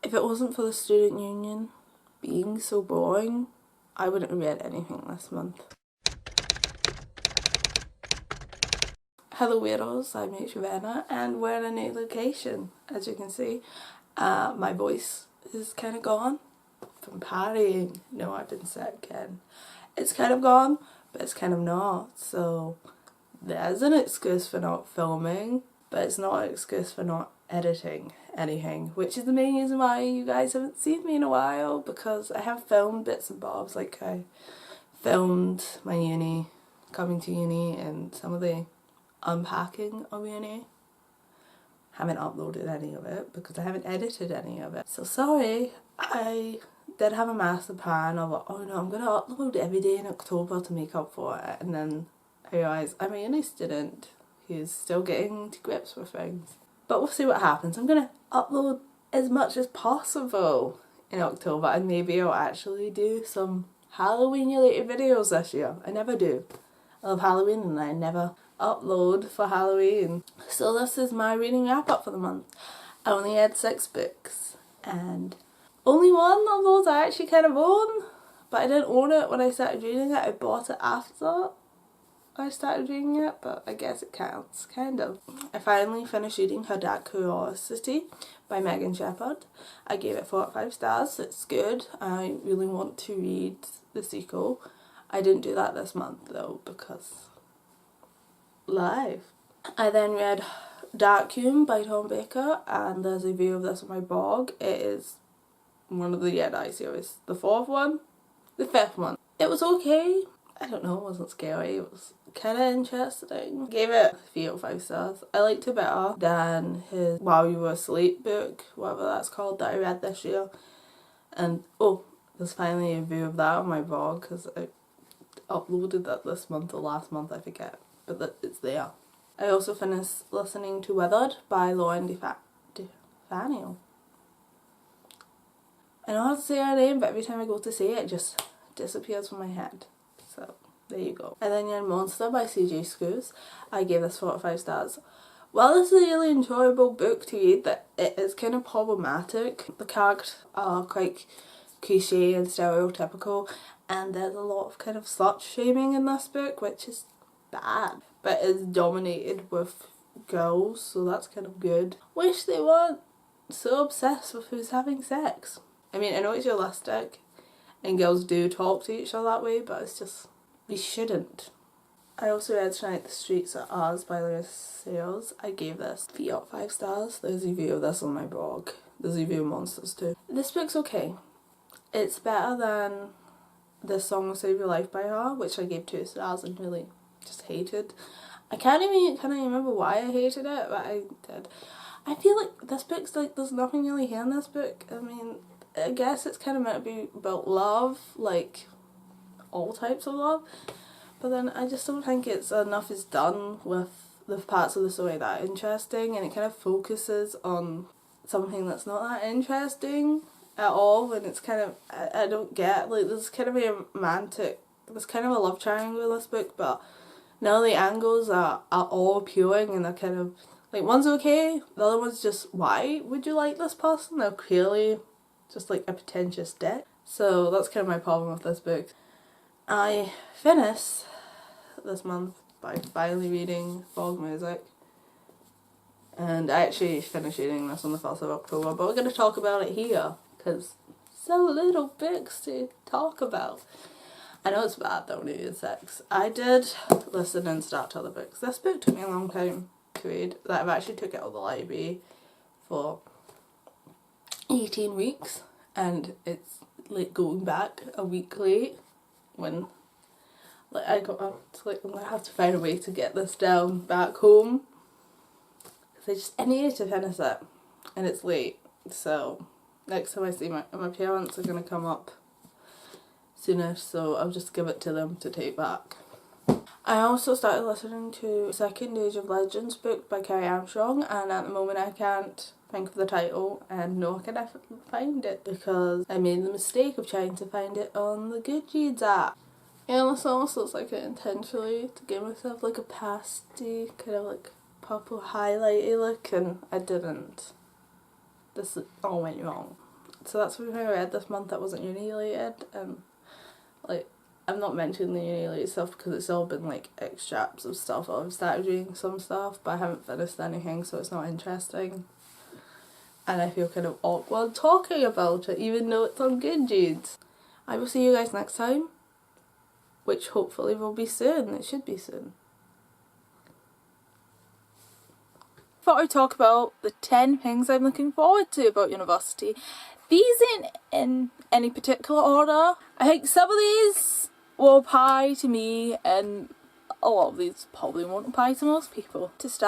If it wasn't for the student union being so boring, I wouldn't have read anything this month. Hello weirdos, I'm H. Ravenna and we're in a new location. As you can see, my voice is kind of gone from partying. No, I've been sick and it's kind of gone, but it's kind of not. So there's an excuse for not filming, but it's not an excuse for not editing anything, which is the main reason why you guys haven't seen me in a while, because I have filmed bits and bobs. Like I filmed my uni, coming to uni, and some of the unpacking of uni. Haven't uploaded any of it because I haven't edited any of it. So sorry. I did have a master plan of, oh no, I'm gonna upload every day in October to make up for it, and then I realised I'm a uni student who's still getting to grips with things. But we'll see what happens. I'm gonna upload as much as possible in October, and maybe I'll actually do some Halloween related videos this year. I never do. I love Halloween and I never upload for Halloween. So this is my reading wrap up for the month. I only had 6 books and only one of those I actually kind of own, but I didn't own it when I started reading it. I bought it after I started reading it, but I guess it counts, kind of. I finally finished reading Her Dark Curiosity by Megan Shepherd. I gave it 4 out of 5 stars. It's good. I really want to read the sequel. I didn't do that this month though because life. I then read Darkhume by Tom Baker, and there's a review of this on my blog. It is one of the Jedi series. The 4th one? The 5th one. It was okay. I don't know, it wasn't scary. It was kind of interesting. Gave it 3 out of 5 stars. I liked it better than his While You Were Asleep book, whatever that's called, that I read this year. And oh, there's finally a review of that on my blog because I uploaded that this month or last month, I forget, but it's there. I also finished listening to Withered by Lauren Daniel. I know how to say her name, but every time I go to say it, it just disappears from my head. So there you go. And then Young Monster by C.J. Screws. I gave this 4 out of 5 stars. While this is a really enjoyable book to read, that it is kind of problematic. The characters are quite cliche and stereotypical, and there's a lot of kind of slut shaming in this book, which is bad, but it's dominated with girls, so that's kind of good. Wish they weren't so obsessed with who's having sex. I mean, I know it's realistic and girls do talk to each other that way, but it's just, we shouldn't. I also read Tonight the Streets Are Ours by Lewis Sayles. I gave this 3 out of 5 stars. There's a review of this on my blog. There's a review of Monsters too. This book's okay. It's better than The Song Will Save Your Life by her, which I gave 2 stars and really just hated. I can't even remember why I hated it, but I did. I feel like this book's like, there's nothing really here in this book. I mean, I guess it's kind of meant to be about love, like all types of love, but then I just don't think enough is done with the parts of the story that are interesting, and it kind of focuses on something that's not that interesting at all, and it's kind of, I don't get, like, there's kind of a romantic, there's kind of a love triangle in this book, but none of the angles are all appealing, and they're kind of, like, one's okay, the other one's just, why would you like this person? They're clearly just like a pretentious dick. So that's kind of my problem with this book. I finished this month by finally reading Fog Music, and I actually finished reading this on the 1st of October, but we're going to talk about it here because so little books to talk about. I know it's bad though, New Year's 6. I did listen and start other books. This book took me a long time to read. Like, I've actually took it out of the library for 18 weeks, and it's like going back a week late when like I got up to, like, I'm gonna have to find a way to get this down back home because I needed to finish it and it's late. So next time I see my parents are gonna come up soonish, so I'll just give it to them to take back. I also started listening to Second Age of Legends book by Carrie Armstrong, and at the moment I can't think of the title and nor can I find it because I made the mistake of trying to find it on the Goodreads app. And this almost looks like it intentionally to give myself like a pasty, kind of like purple highlighty look, and I didn't. This all went wrong. So that's everything I read this month that wasn't uni related, and like I'm not mentioning the uni related stuff because it's all been like extracts of stuff. I've started reading some stuff but I haven't finished anything, so it's not interesting. And I feel kind of awkward talking about it even though it's on Goodreads. I will see you guys next time, which hopefully will be soon. It should be soon. Thought I'd talk about the 10 things I'm looking forward to about university. These ain't in any particular order. I think some of these will apply to me and a lot of these probably won't apply to most people. To start